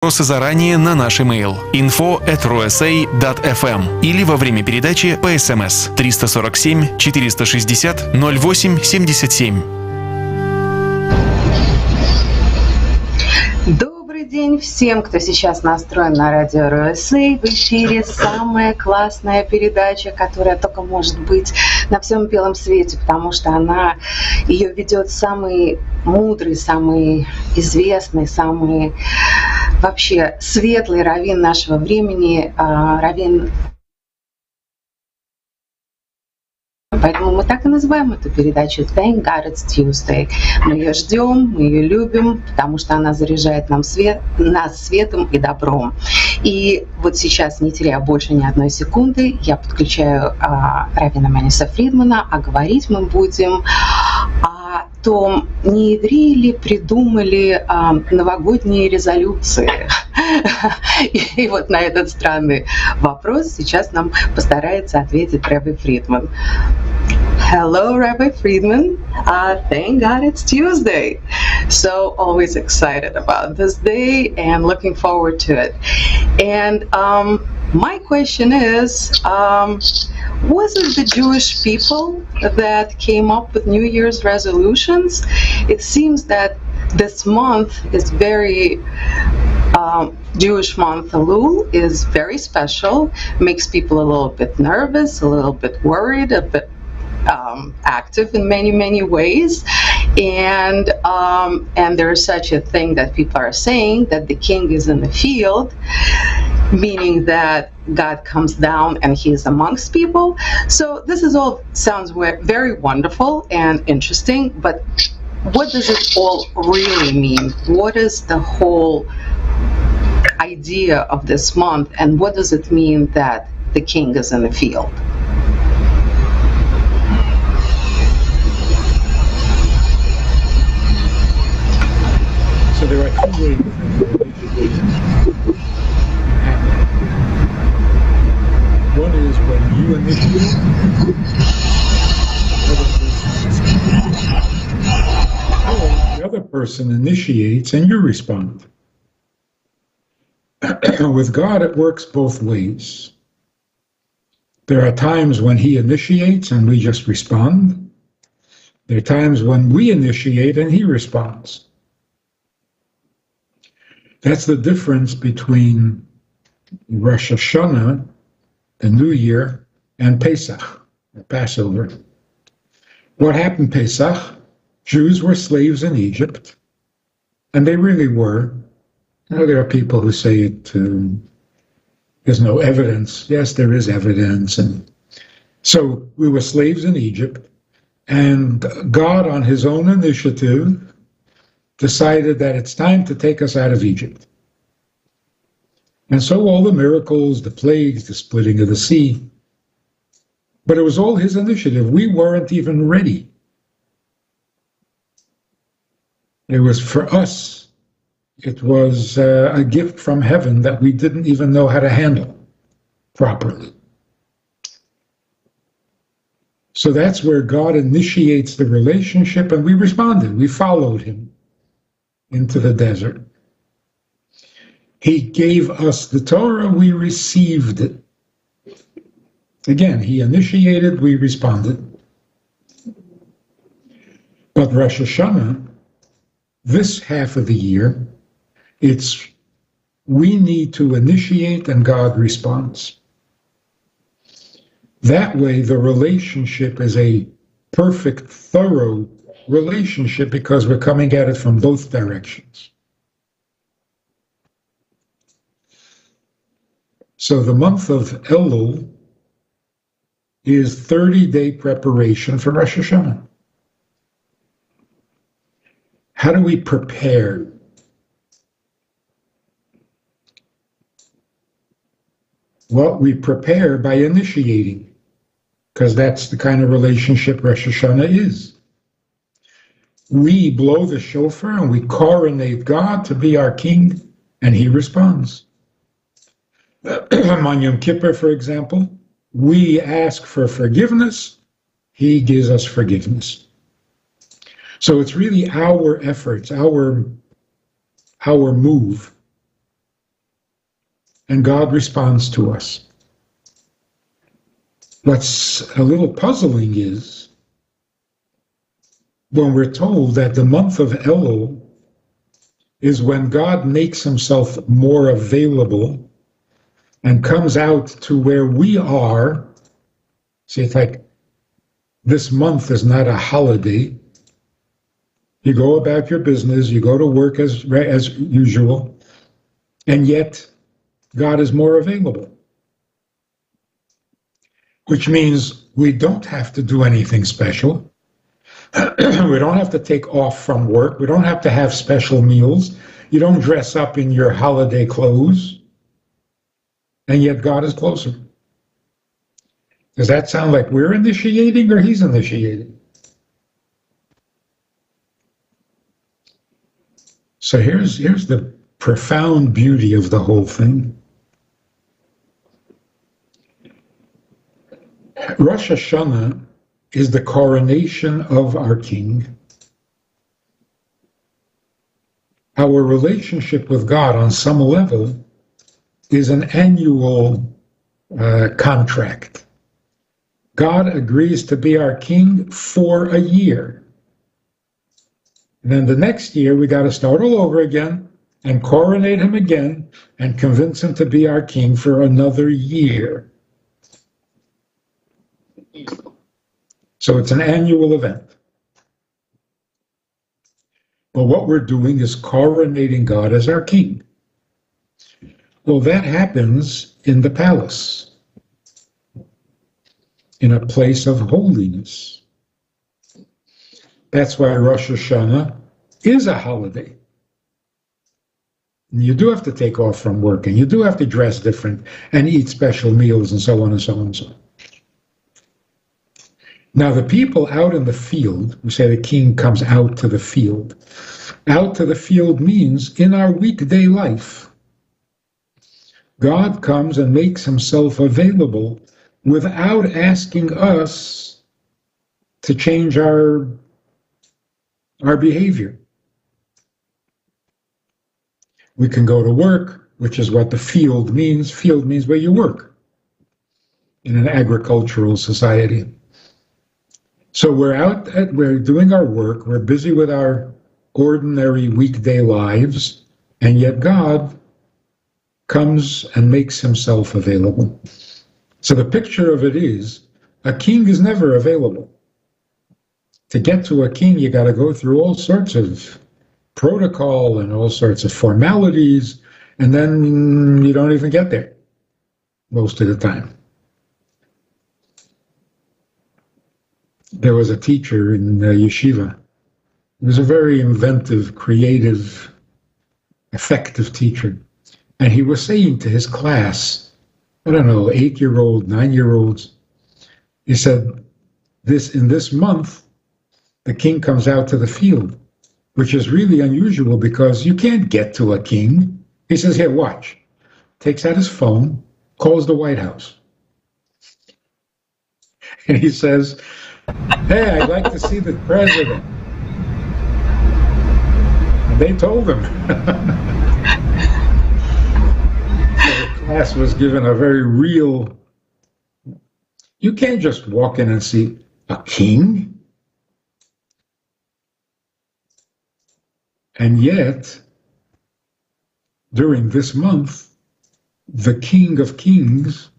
Вопросы заранее на наш email info@rosa.fm или во время передачи по СМС 347 460 08 77. Добрый день всем, кто сейчас настроен на радио РОСА. В эфире самая классная передача, которая только может быть на всем белом свете, потому что ее ведет самый мудрый, самый известный, самый вообще светлый раввин нашего времени, раввин. Поэтому мы так и называем эту передачу «Thank God it's Tuesday». Мы ее ждем, мы ее любим, потому что она заряжает нас светом и добром. И вот сейчас, не теряя больше ни одной секунды, я подключаю раввина Маниса Фридмана, а говорить мы будем о том, не евреи ли придумали новогодние резолюции. И вот на этот странный вопрос сейчас нам постарается ответить Rabbi Friedman. Hello, Rabbi Friedman. Thank God it's Tuesday. So always excited about this day and looking forward to it. And my question is, was it the Jewish people that came up with New Year's resolutions? It seems that this month is very Jewish month. Elul is very special, makes people a little bit nervous, a little bit worried, a bit active in many, many ways. And there's such a thing that people are saying that the king is in the field, meaning that God comes down and he is amongst people. So this is all sounds very wonderful and interesting, but what does it all really mean? What is the whole idea of this month, and what does it mean that the king is in the field? So there are two ways one is when you initiate, the other person initiates and you respond. With God, it works both ways. There are times when he initiates and we just respond. There are times when we initiate and he responds. That's the difference between Rosh Hashanah, the New Year, and Pesach, the Passover. What happened Pesach? Jews were slaves in Egypt, and they really were. You know, there are people who say there's no evidence. Yes, there is evidence. And so we were slaves in Egypt, and God, on his own initiative, decided that it's time to take us out of Egypt. And so all the miracles, the plagues, the splitting of the sea, but it was all his initiative. We weren't even ready. It was for us. It was a gift from heaven that we didn't even know how to handle properly. So that's where God initiates the relationship, and we responded. We followed him into the desert. He gave us the Torah, we received it. Again, he initiated, we responded. But Rosh Hashanah, this half of the year, we need to initiate and God responds. That way the relationship is a perfect, thorough relationship because we're coming at it from both directions. So the month of Elul is 30-day preparation for Rosh Hashanah. How do we prepare? Well, we prepare by initiating, because that's the kind of relationship Rosh Hashanah is. We blow the shofar and we coronate God to be our king, and he responds. On Yom Kippur, for example, we ask for forgiveness, he gives us forgiveness. So it's really our efforts, our move and God responds to us. What's a little puzzling is when we're told that the month of Elul is when God makes himself more available and comes out to where we are. See, it's like this month is not a holiday. You go about your business, you go to work as usual, and yet God is more available. Which means we don't have to do anything special. We don't have to take off from work. We don't have to have special meals. You don't dress up in your holiday clothes. And yet God is closer. Does that sound like we're initiating or he's initiating? So here's the profound beauty of the whole thing. Rosh Hashanah is the coronation of our King. Our relationship with God on some level is an annual contract. God agrees to be our King for a year. And then the next year we got to start all over again and coronate him again and convince him to be our King for another year. So it's an annual event. But what we're doing is coronating God as our King. Well, that happens in the palace, in a place of holiness. That's why Rosh Hashanah is a holiday. And you do have to take off from work, and you do have to dress different and eat special meals and so on and so on and so on. Now, the people out in the field, we say the king comes out to the field. Out to the field means in our weekday life. God comes and makes himself available without asking us to change our behavior. We can go to work, which is what the field means. Field means where you work in an agricultural society. So we're doing our work, we're busy with our ordinary weekday lives, and yet God comes and makes himself available. So the picture of it is, a king is never available. To get to a king, you got to go through all sorts of protocol and all sorts of formalities, and then you don't even get there most of the time. There was a teacher in yeshiva. He was a very inventive, creative, effective teacher. And he was saying to his class, I don't know, 8-year-old, 9-year-olds, he said, in this month, the king comes out to the field, which is really unusual because you can't get to a king. He says, here, watch. Takes out his phone, calls the White House. And he says, hey, I'd like to see the president. And they told him. So the class was given a very real, you can't just walk in and see a king. And yet, during this month, the King of Kings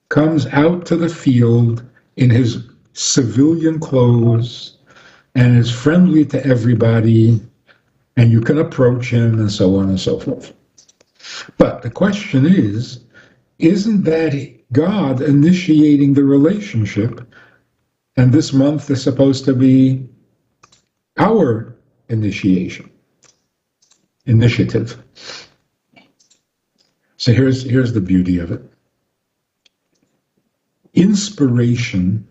comes out to the field in his civilian clothes and is friendly to everybody, and you can approach him and so on and so forth. But the question is, isn't that God initiating the relationship? And this month is supposed to be our initiative. So here's the beauty of it. Inspiration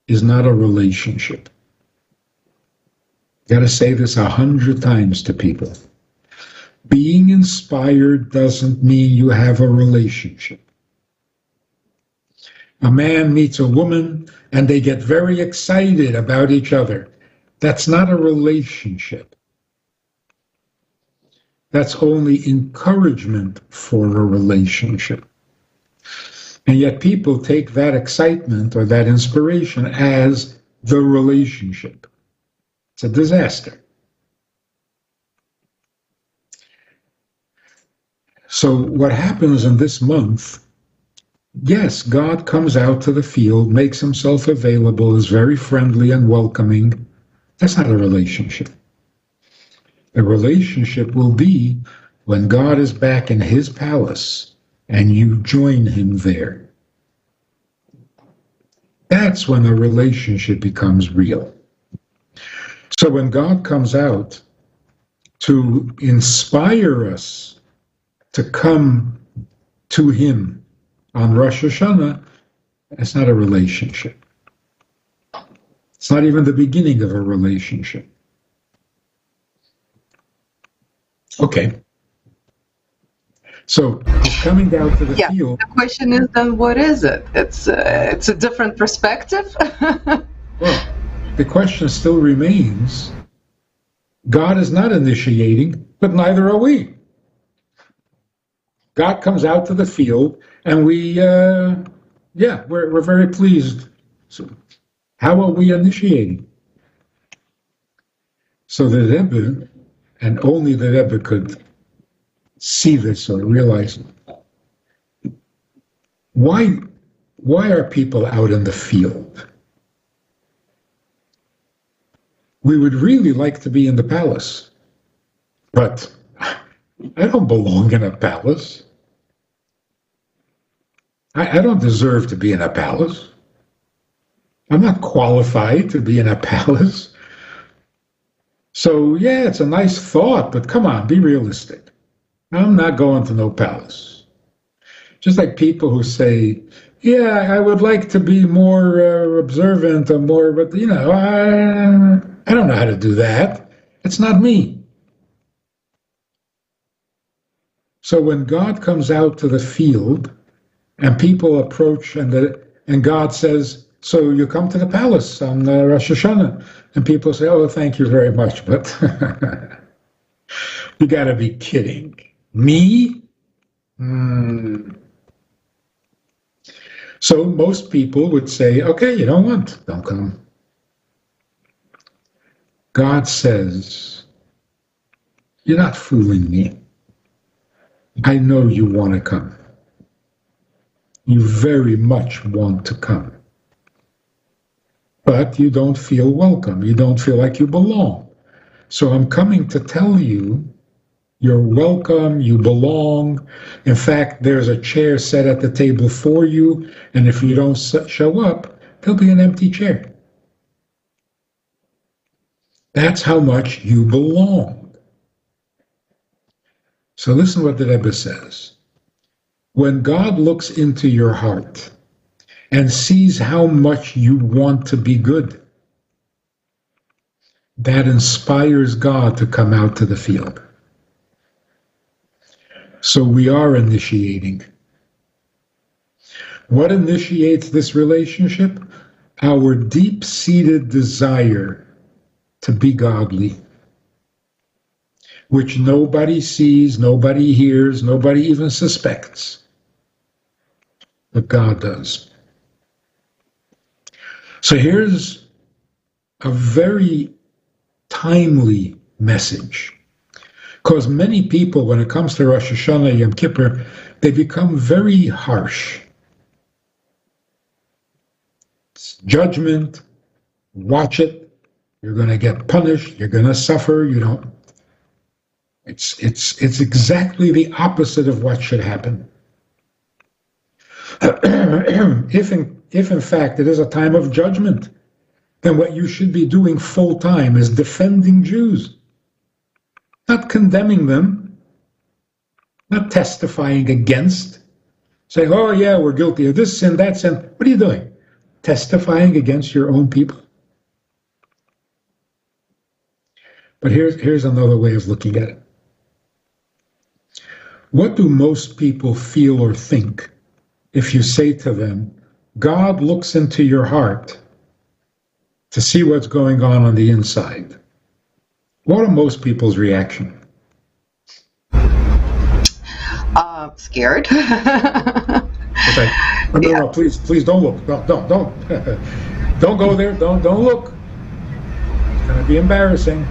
is not a relationship. Got to say this 100 times to people. Being inspired doesn't mean you have a relationship. A man meets a woman and they get very excited about each other. That's not a relationship. That's only encouragement for a relationship. And yet people take that excitement or that inspiration as the relationship. It's a disaster. So what happens in this month, yes, God comes out to the field, makes himself available, is very friendly and welcoming. That's not a relationship. A relationship will be when God is back in his palace and you join him there. That's when a relationship becomes real. So when God comes out to inspire us to come to him on Rosh Hashanah, that's not a relationship. It's not even the beginning of a relationship. Okay. So he's coming down to the field. The question is then, what is it? It's a different perspective. Well, the question still remains. God is not initiating, but neither are we. God comes out to the field, and we're very pleased. So how are we initiating? So the Rebbe, and only the Rebbe could see this or realize it. Why are people out in the field? We would really like to be in the palace, but I don't belong in a palace. I don't deserve to be in a palace. I'm not qualified to be in a palace. So, yeah, it's a nice thought, but come on, be realistic. I'm not going to no palace. Just like people who say, yeah, I would like to be more observant or more, but, I don't know how to do that. It's not me. So when God comes out to the field and people approach and God says, so you come to the palace on Rosh Hashanah, and people say, oh, thank you very much, but you got to be kidding. Me? So most people would say, okay, you don't want, don't come. God says, you're not fooling me. I know you want to come. You very much want to come. But you don't feel welcome. You don't feel like you belong. So I'm coming to tell you, you're welcome, you belong. In fact, there's a chair set at the table for you, and if you don't show up, there'll be an empty chair. That's how much you belong. So listen what the Rebbe says. When God looks into your heart and sees how much you want to be good, that inspires God to come out to the field. So we are initiating. What initiates this relationship? Our deep-seated desire to be godly, which nobody sees, nobody hears, nobody even suspects, but God does. So here's a very timely message, because many people, when it comes to Rosh Hashanah, Yom Kippur, they become very harsh. It's judgment, watch it, you're going to get punished, you're going to suffer, you don't. It's exactly the opposite of what should happen. If in fact it is a time of judgment, then what you should be doing full time is defending Jews, not condemning them, not testifying against, saying, oh yeah, we're guilty of this sin, that sin. What are you doing? Testifying against your own people? But here's another way of looking at it. What do most people feel or think if you say to them, God looks into your heart to see what's going on the inside? What are most people's reaction? Scared. Okay. No, please don't look. Don't don't go there. Don't look. It's going to be embarrassing.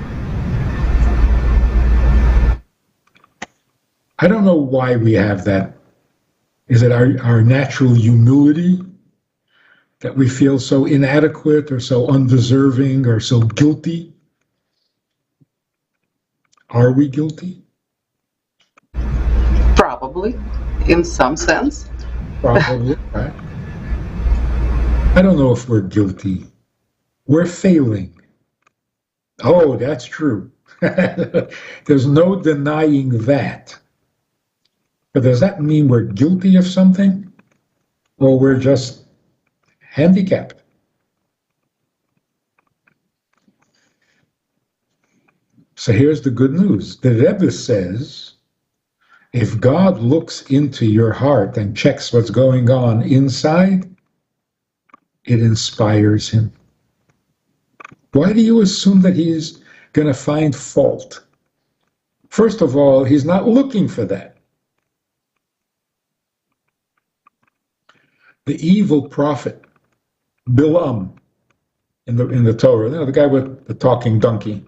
I don't know why we have that. Is it our natural humility that we feel so inadequate or so undeserving or so guilty? Are we guilty? Probably, in some sense. Probably, right? I don't know if we're guilty. We're failing. Oh, that's true. There's no denying that. But does that mean we're guilty of something? Or we're just handicapped? So here's the good news. The Rebbe says, if God looks into your heart and checks what's going on inside, it inspires him. Why do you assume that he's going to find fault? First of all, he's not looking for that. The evil prophet, Bilam, in the Torah, the guy with the talking donkey.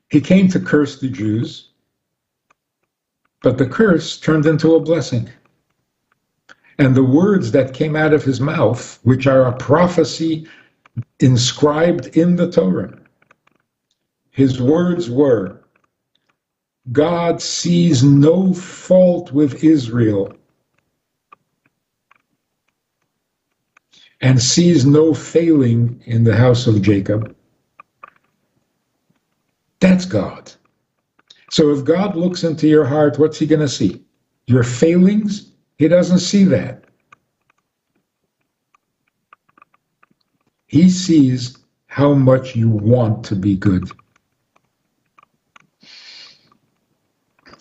He came to curse the Jews, but the curse turned into a blessing. And the words that came out of his mouth, which are a prophecy inscribed in the Torah, his words were, God sees no fault with Israel and sees no failing in the house of Jacob. That's God. So if God looks into your heart, what's he going to see? Your failings? He doesn't see that. He sees how much you want to be good.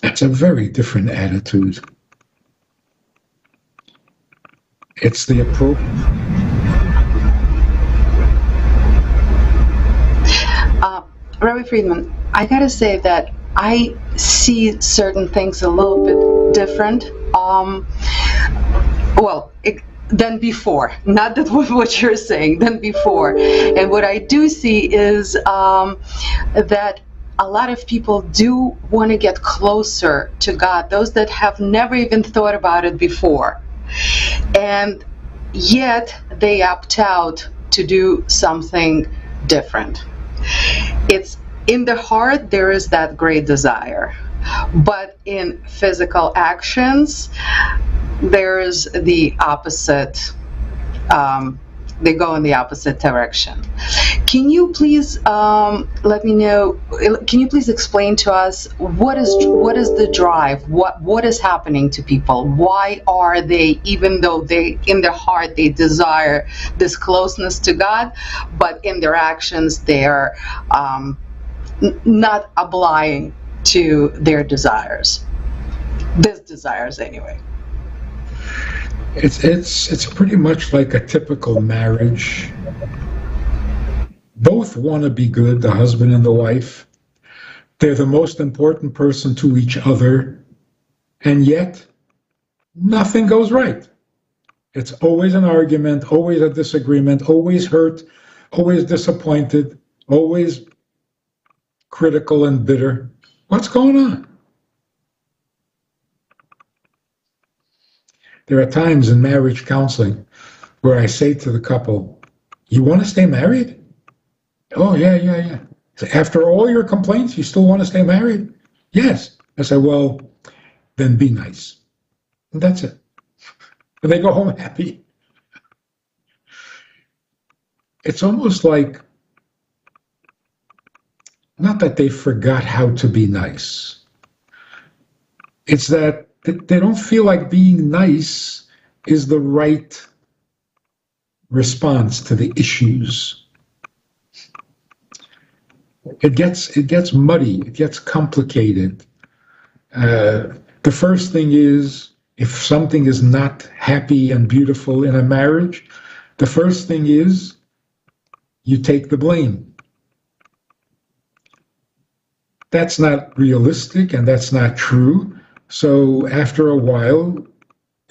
That's a very different attitude. It's the appropriate. Rabbi Friedman, I gotta say that I see certain things a little bit different. Than before. Not that what you're saying, than before. And what I do see is that a lot of people do want to get closer to God, those that have never even thought about it before. And yet they opt out to do something different. It's in the heart, there is that great desire. But in physical actions, there's the opposite. They go in the opposite direction. Can you please let me know? Can you please explain to us what is the drive? What is happening to people? Why are they, even though they in their heart they desire this closeness to God, but in their actions they're not obliging to their desires? These desires, anyway. It's pretty much like a typical marriage. Both want to be good, the husband and the wife. They're the most important person to each other, and yet nothing goes right. It's always an argument, always a disagreement, always hurt, always disappointed, always critical and bitter. What's going on? There are times in marriage counseling where I say to the couple, you want to stay married? Oh, yeah. So after all your complaints, you still want to stay married? Yes. I say, well, then be nice. And that's it. And they go home happy. It's almost like, not that they forgot how to be nice. It's that they don't feel like being nice is the right response to the issues. It gets muddy, it gets complicated. The first thing is, if something is not happy and beautiful in a marriage, the first thing is you take the blame. That's not realistic and that's not true. So after a while,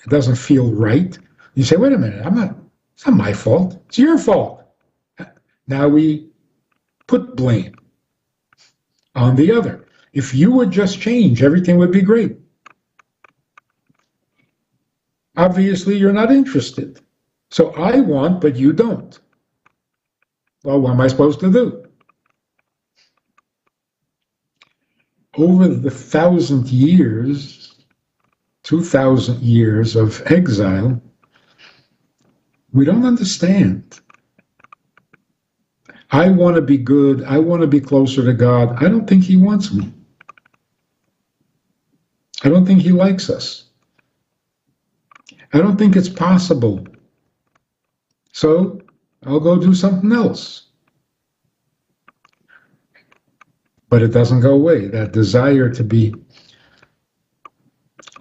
it doesn't feel right. You say, wait a minute, it's not my fault. It's your fault. Now we put blame on the other. If you would just change, everything would be great. Obviously, you're not interested. So I want, but you don't. Well, what am I supposed to do? Over the 1,000 years, 2,000 years of exile, we don't understand. I want to be good. I want to be closer to God. I don't think he wants me. I don't think he likes us. I don't think it's possible. So I'll go do something else. But it doesn't go away, that desire to be.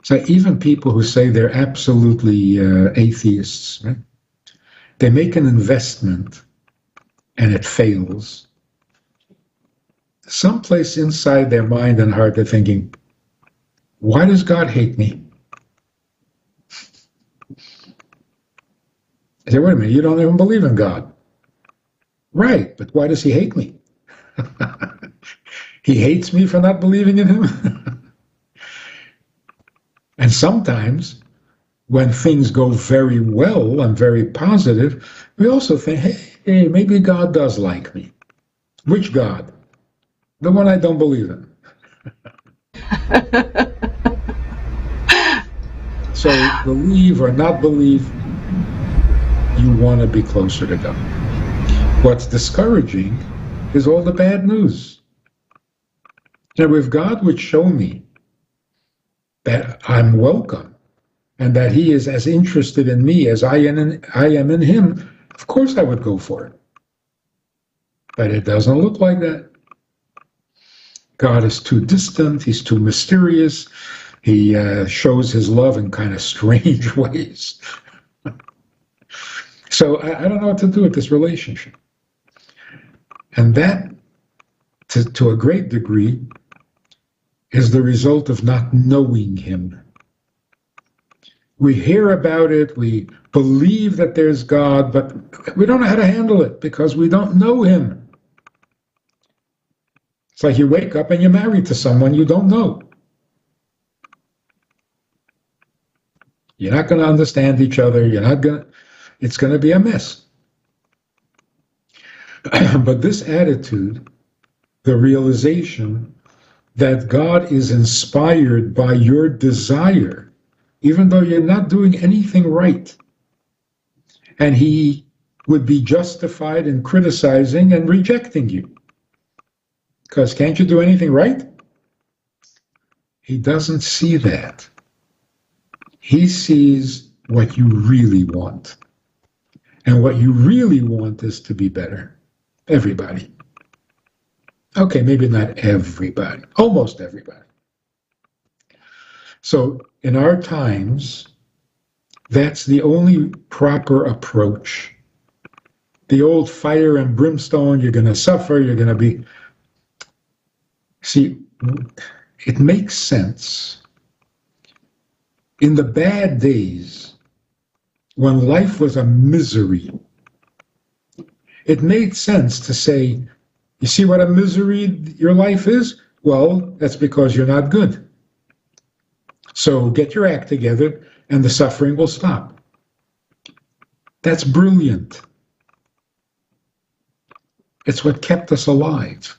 So even people who say they're absolutely atheists, right? They make an investment and it fails. Someplace inside their mind and heart, they're thinking, why does God hate me? I say, wait a minute, you don't even believe in God. Right, but why does he hate me? He hates me for not believing in him? And sometimes, when things go very well and very positive, we also think, hey, maybe God does like me. Which God? The one I don't believe in. So believe or not believe, you want to be closer to God. What's discouraging is all the bad news. Now, if God would show me that I'm welcome and that he is as interested in me as I am in him, of course I would go for it. But it doesn't look like that. God is too distant. He's too mysterious. He shows his love in kind of strange ways. So I don't know what to do with this relationship. And that, to a great degree, is the result of not knowing him. We hear about it, we believe that there's God, but we don't know how to handle it because we don't know him. It's like you wake up and you're married to someone you don't know. You're not going to understand each other. It's going to be a mess. But this attitude, the realization that God is inspired by your desire, even though you're not doing anything right, and he would be justified in criticizing and rejecting you. Because can't you do anything right? He doesn't see that. He sees what you really want. And what you really want is to be better. Everybody. Okay, maybe not everybody. Almost everybody. So in our times, that's the only proper approach. The old fire and brimstone, you're going to suffer, you're going to be... See, it makes sense. In the bad days, when life was a misery, it made sense to say, you see what a misery your life is? Well, that's because you're not good. So get your act together and the suffering will stop. That's brilliant. It's what kept us alive.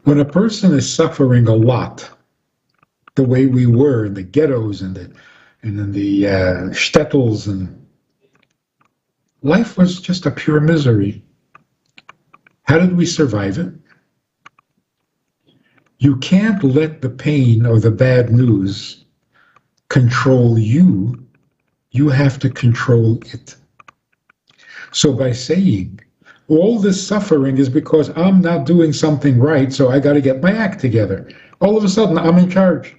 When a person is suffering a lot, the way we were in the ghettos and in the shtetls, and life was just a pure misery. How did we survive it? You can't let the pain or the bad news control you. You have to control it. So by saying, all this suffering is because I'm not doing something right, so I got to get my act together. All of a sudden, I'm in charge.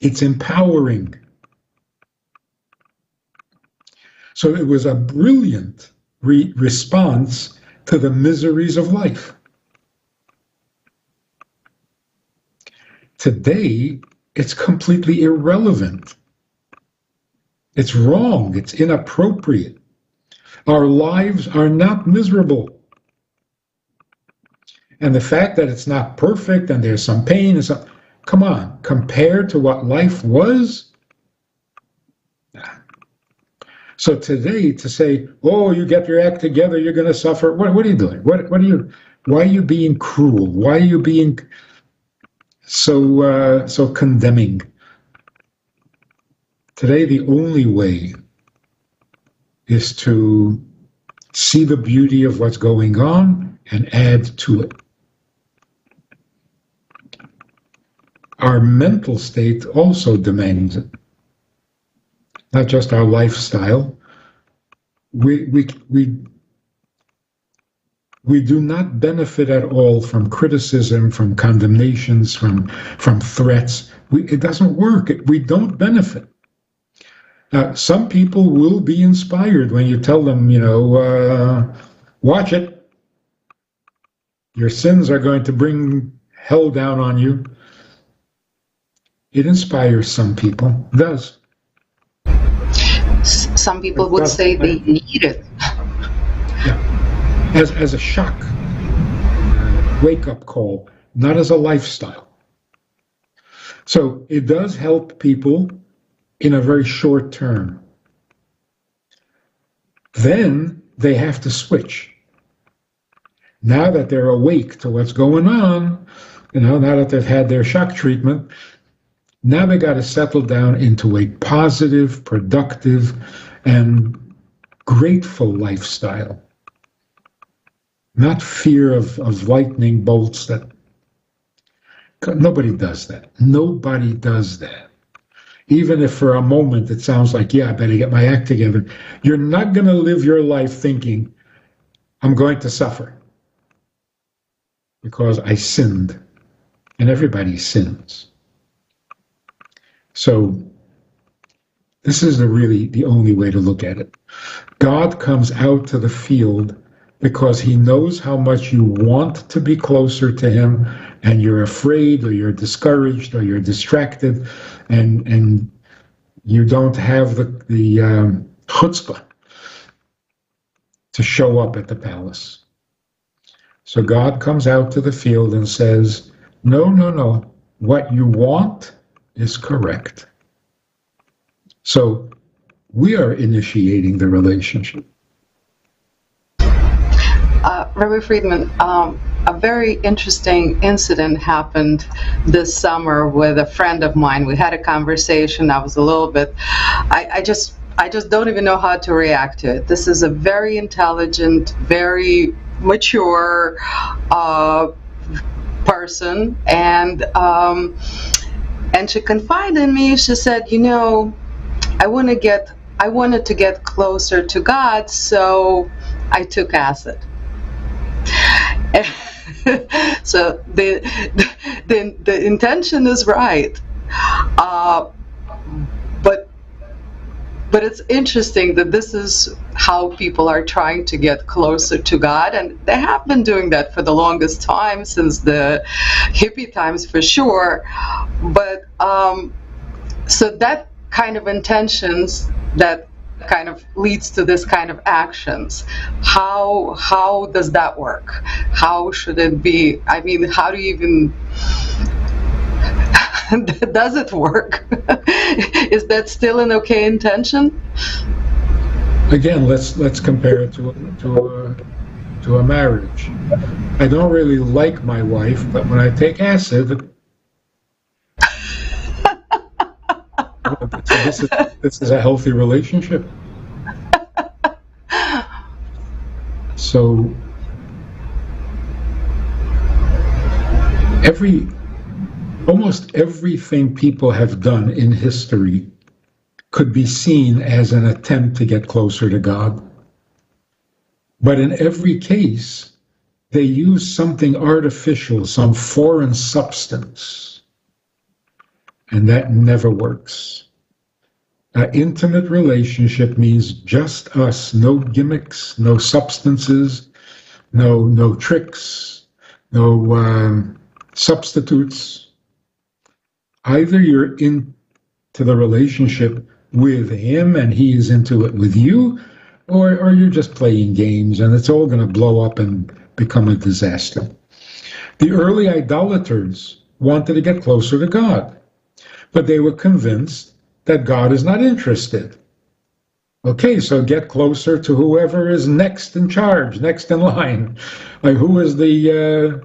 It's empowering. So it was a brilliant response to the miseries of life. Today, it's completely irrelevant. It's wrong. It's inappropriate. Our lives are not miserable. And the fact that it's not perfect and there's some pain and some, come on, compared to what life was. So today to say, oh, you get your act together, you're going to suffer. What are you doing? Why are you being cruel? Why are you being so condemning? Today, the only way is to see the beauty of what's going on and add to it. Our mental state also demands it, not just our lifestyle. We do not benefit at all from criticism, from condemnations, from threats. It doesn't work. We don't benefit. Some people will be inspired when you tell them, watch it. Your sins are going to bring hell down on you. It inspires some people. It does. Some people would say they need it. Yeah. As a shock, wake-up call, not as a lifestyle. So it does help people in a very short term. Then they have to switch. Now that they're awake to what's going on, now that they've had their shock treatment, now they got to settle down into a positive, productive, and grateful lifestyle. Not fear of lightning bolts. That nobody does that. Nobody does that. Even if for a moment it sounds like, yeah, I better get my act together. You're not going to live your life thinking, I'm going to suffer because I sinned. And everybody sins. So this is really the only way to look at it. God comes out to the field because he knows how much you want to be closer to him, and you're afraid, or you're discouraged, or you're distracted, and you don't have the chutzpah to show up at the palace. So God comes out to the field and says, no, what you want is correct. So we are initiating the relationship. Rabbi Friedman, a very interesting incident happened this summer with a friend of mine. We had a conversation. I was a little bit, I just don't even know how to react to it. This is a very intelligent, very mature person, and she confided in me. She said, I wanted to get closer to God, so I took acid. So the intention is right, but it's interesting that this is how people are trying to get closer to God, and they have been doing that for the longest time, since the hippie times for sure. But so that kind of intentions, that kind of leads to this kind of actions. How does that work? How should it be? I mean, how do you even does it work? Is that still an okay intention? Again, let's compare it to a marriage. I don't really like my wife, but when I take acid, this is a healthy relationship. So almost everything people have done in history could be seen as an attempt to get closer to God. But in every case, they use something artificial, some foreign substance. And that never works. An intimate relationship means just us, no gimmicks, no substances, no tricks, no substitutes. Either you're into the relationship with him and he is into it with you, or you're just playing games and it's all going to blow up and become a disaster. The early idolaters wanted to get closer to God, but they were convinced that God is not interested. Okay, so get closer to whoever is next in charge, next in line. Like who is the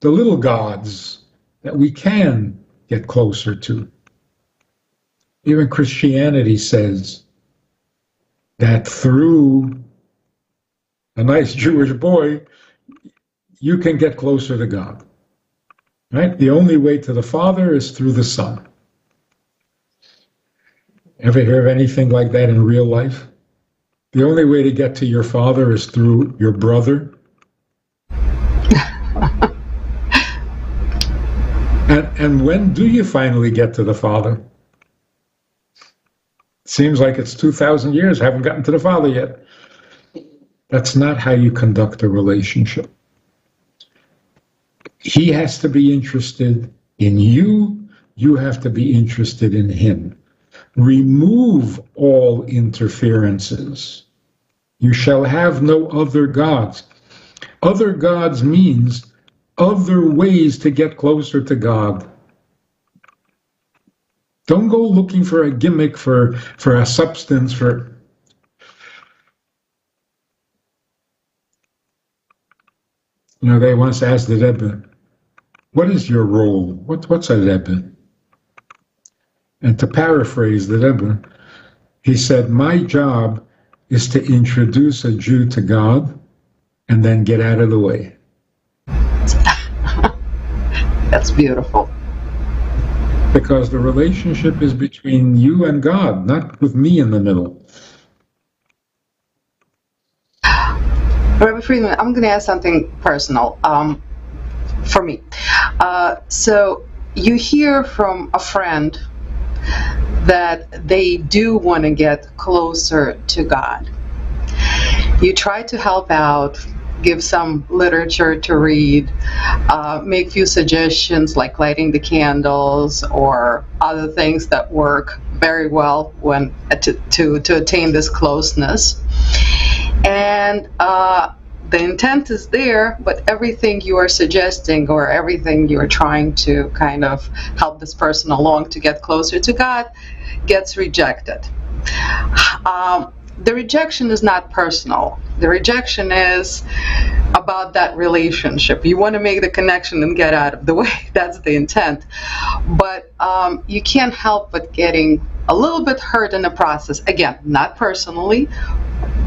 little gods that we can get closer to? Even Christianity says that through a nice Jewish boy, you can get closer to God. Right? The only way to the Father is through the Son. Ever hear of anything like that in real life? The only way to get to your Father is through your brother. And when do you finally get to the Father? Seems like it's 2,000 years, haven't gotten to the Father yet. That's not how you conduct a relationship. He has to be interested in you. You have to be interested in him. Remove all interferences. You shall have no other gods. Other gods means other ways to get closer to God. Don't go looking for a gimmick, for a substance, for... You know, they once asked the Rebbe, what is your role? What's a Rebbe? And to paraphrase the Rebbe, he said, my job is to introduce a Jew to God and then get out of the way. That's beautiful. Because the relationship is between you and God, not with me in the middle. Rabbi Friedman, I'm going to ask something personal for me. So you hear from a friend that they do want to get closer to God. You try to help out, give some literature to read, make few suggestions like lighting the candles or other things that work very well when to attain this closeness. And the intent is there, but everything you are suggesting or everything you are trying to kind of help this person along to get closer to God gets rejected. The rejection is not personal. The rejection is about that relationship. You want to make the connection and get out of the way. That's the intent. But you can't help but getting a little bit hurt in the process. Again, not personally,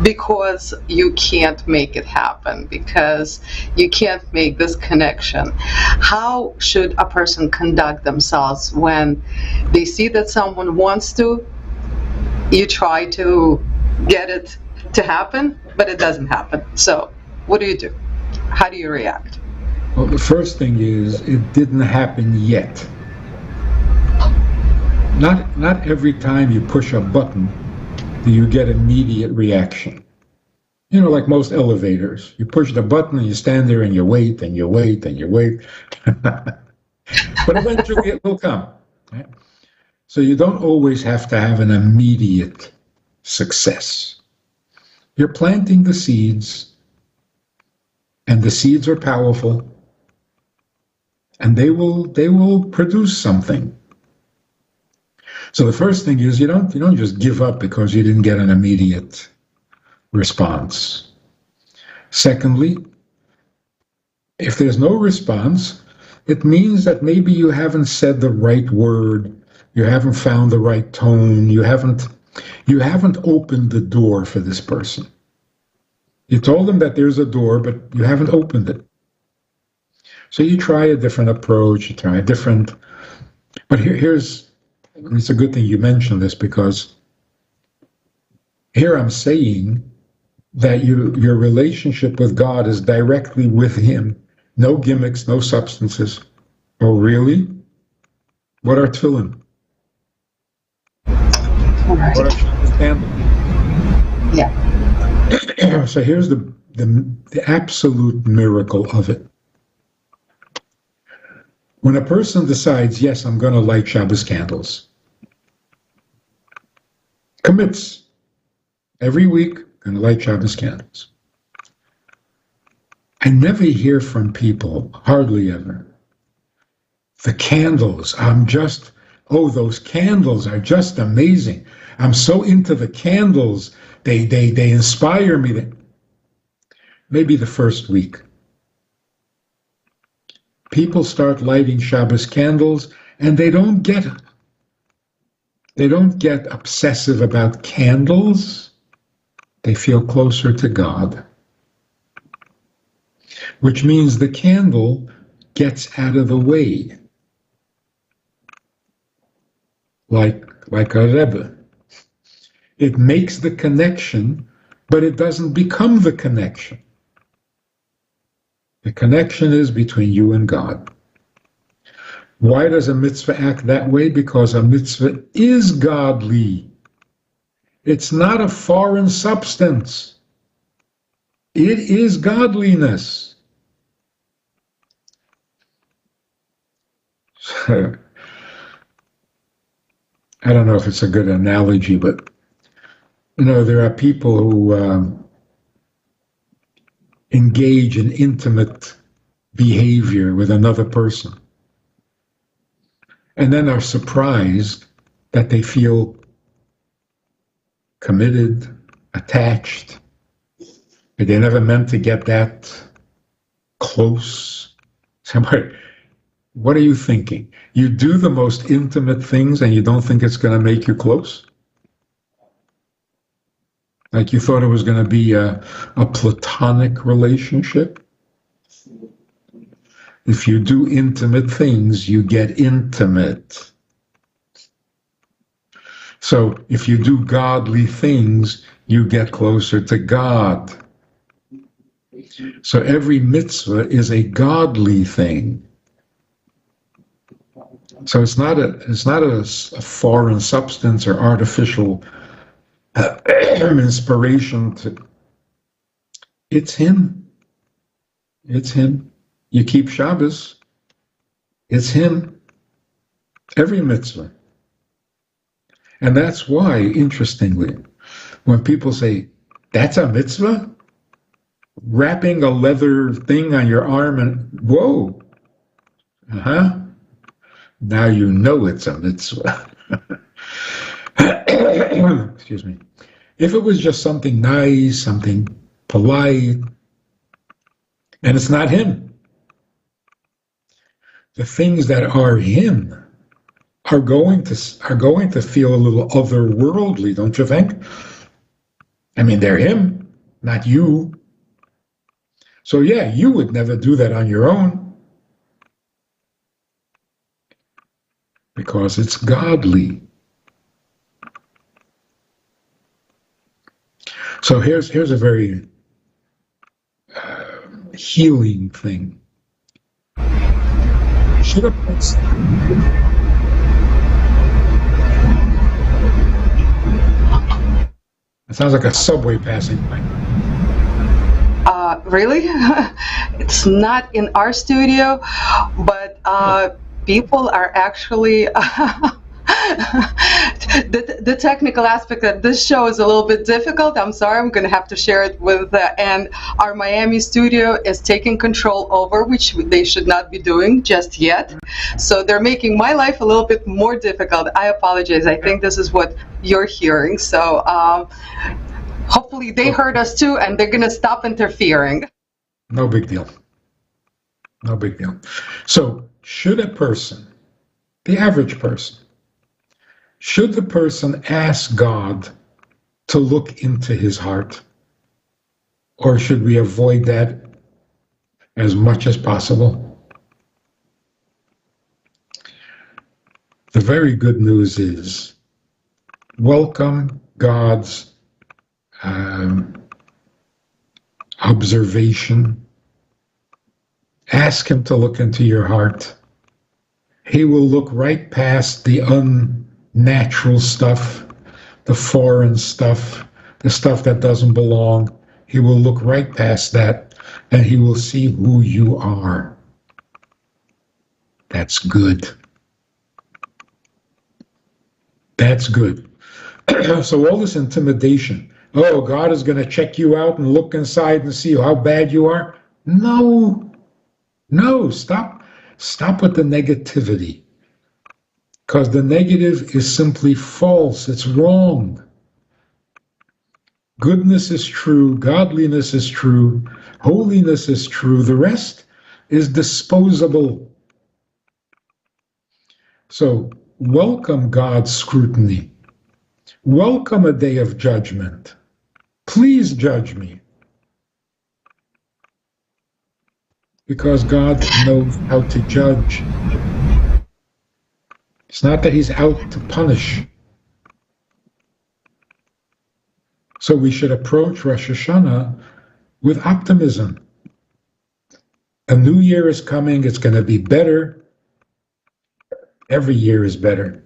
because you can't make it happen, because you can't make this connection. How should a person conduct themselves when they see that someone wants to? You try to get it to happen, but it doesn't happen. So what do you do? How do you react? Well, the first thing is it didn't happen yet. Not every time you push a button do you get immediate reaction. You know, like most elevators, you push the button and you stand there and you wait and you wait and you wait. But eventually it will come. Right? So you don't always have to have an immediate success. You're planting the seeds, and the seeds are powerful, and they will produce something. So the first thing is you don't just give up because you didn't get an immediate response. Secondly, if there's no response, it means that maybe you haven't said the right word, you haven't found the right tone, you haven't opened the door for this person. You told them that there's a door, but you haven't opened it. So you try a different approach, you try a different... But it's a good thing you mentioned this, because here I'm saying that your relationship with God is directly with Him. No gimmicks, no substances. Oh, really? What are tefillin? All right. What are candles? Yeah. So here's the absolute miracle of it. When a person decides, yes, I'm going to light Shabbos candles, commits, every week, going to light Shabbos candles. I never hear from people, hardly ever, the candles, those candles are just amazing. I'm so into the candles. They inspire me. Maybe the first week. People start lighting Shabbos candles and they don't get obsessive about candles. They feel closer to God. Which means the candle gets out of the way. Like a Rebbe. It makes the connection, but it doesn't become the connection. The connection is between you and God. Why does a mitzvah act that way? Because a mitzvah is godly. It's not a foreign substance. It is godliness. I don't know if it's a good analogy, but there are people who engage in intimate behavior with another person and then are surprised that they feel committed, attached. They never meant to get that close. Somebody, what are you thinking? You do the most intimate things and you don't think it's going to make you close? Like you thought it was going to be a platonic relationship? If you do intimate things, you get intimate. So if you do godly things, you get closer to God. So every mitzvah is a godly thing. So it's not a foreign substance or artificial inspiration. It's Him. It's Him. You keep Shabbos. It's Him. Every mitzvah. And that's why, interestingly, when people say, that's a mitzvah? Wrapping a leather thing on your arm and, whoa. Now you know it's a mitzvah. Excuse me. If it was just something nice, something polite, and it's not Him. The things that are Him are going to feel a little otherworldly, don't you think? I mean, they're Him, not you. So yeah, you would never do that on your own. Because it's godly. So here's a very healing thing. Should a person it sounds like a subway passing by. Really? It's not in our studio, but people are actually the technical aspect of this show is a little bit difficult. I'm sorry, I'm going to have to share it with and our Miami studio is taking control over, which they should not be doing just yet. So they're making my life a little bit more difficult. I apologize. I think this is what you're hearing. So hopefully they heard us too, and they're going to stop interfering. No big deal. No big deal. So should a person, the average person, should the person ask God to look into his heart? Or should we avoid that as much as possible? The very good news is, welcome God's observation. Ask Him to look into your heart. He will look right past the unnatural stuff, the foreign stuff, the stuff that doesn't belong. He will look right past that, and He will see who you are. That's good. That's good. So all this intimidation, oh, God is going to check you out and look inside and see how bad you are. No, stop with the negativity. Because the negative is simply false. It's wrong. Goodness is true. Godliness is true. Holiness is true. The rest is disposable. So welcome God's scrutiny. Welcome a day of judgment. Please judge me. Because God knows how to judge. It's not that he's out to punish. So we should approach Rosh Hashanah with optimism. A new year is coming. It's going to be better. Every year is better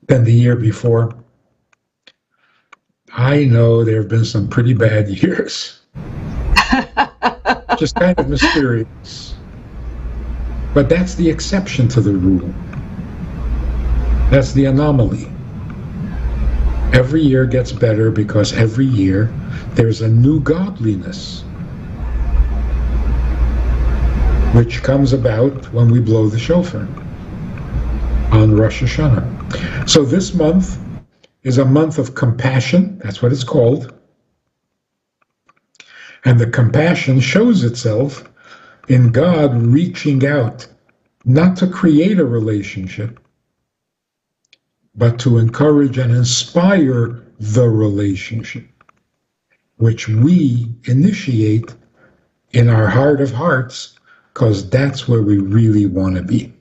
than the year before. I know there have been some pretty bad years. Just kind of mysterious. But that's the exception to the rule. That's the anomaly. Every year gets better because every year there's a new godliness which comes about when we blow the shofar on Rosh Hashanah. So this month is a month of compassion. That's what it's called. And the compassion shows itself in God reaching out, not to create a relationship, but to encourage and inspire the relationship, which we initiate in our heart of hearts, because that's where we really want to be.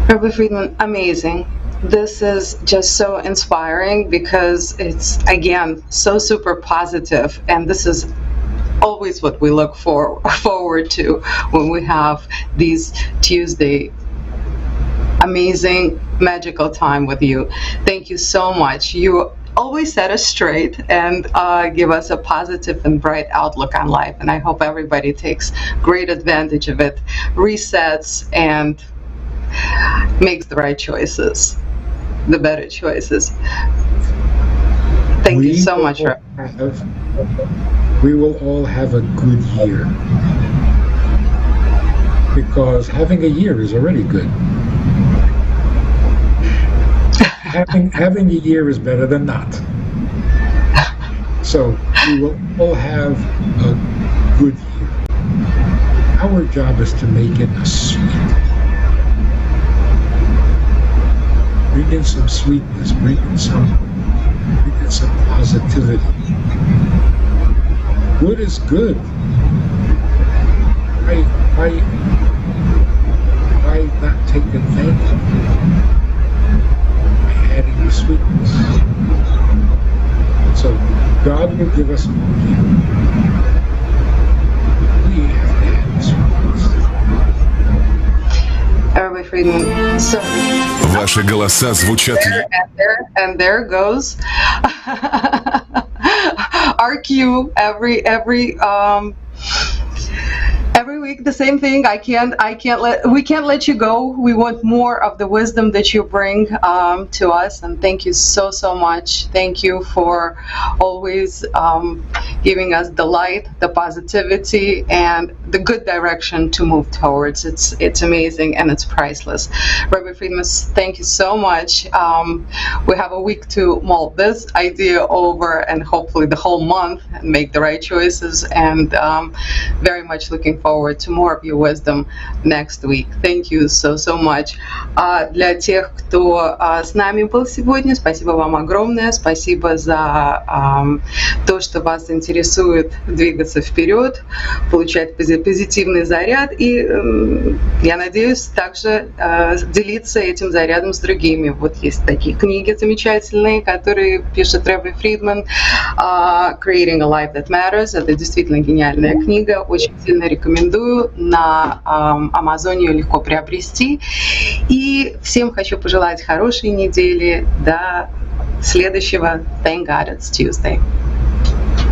Rabbi Friedman, amazing. This is just so inspiring because it's, again, so super positive, and this is always what we look forward to when we have these Tuesday amazing, magical time with you. Thank you so much. You always set us straight and give us a positive and bright outlook on life, and I hope everybody takes great advantage of it, resets, and makes the right choices, the better choices. Thank you so much. We will all have a good year, because having a year is already good. Having a year is better than not. So we will all have a good year. Our job is to make it a sweet. Bring in some sweetness, bring in some positivity. Good is good. Why not take advantage of it? Adding the sweetness. So God will give us more year. We have to add the sweetness. Rabbi Friedman, so Ваши голоса звучат. and there goes our cue every week, the same thing. We can't let you go. We want more of the wisdom that you bring to us, and thank you so much. Thank you for always giving us the light, the positivity, and the good direction to move towards. It's amazing and it's priceless. Rabbi Friedman, thank you so much. We have a week to mull this idea over, and hopefully the whole month, and make the right choices, and very much looking forward to more of your wisdom next week. Thank you so much. Для тех, кто с нами был сегодня, спасибо вам огромное. Спасибо за то, что вас интересует двигаться вперед, получать позитивный заряд. И я надеюсь также делиться этим зарядом с другими. Вот есть такие книги замечательные, которые пишет Ребби Фридман. Creating a Life That Matters. Это действительно гениальная книга. Очень сильно рекомендую. На Амазоне ее легко приобрести. И всем хочу пожелать хорошей недели. До следующего Thank God It's Tuesday.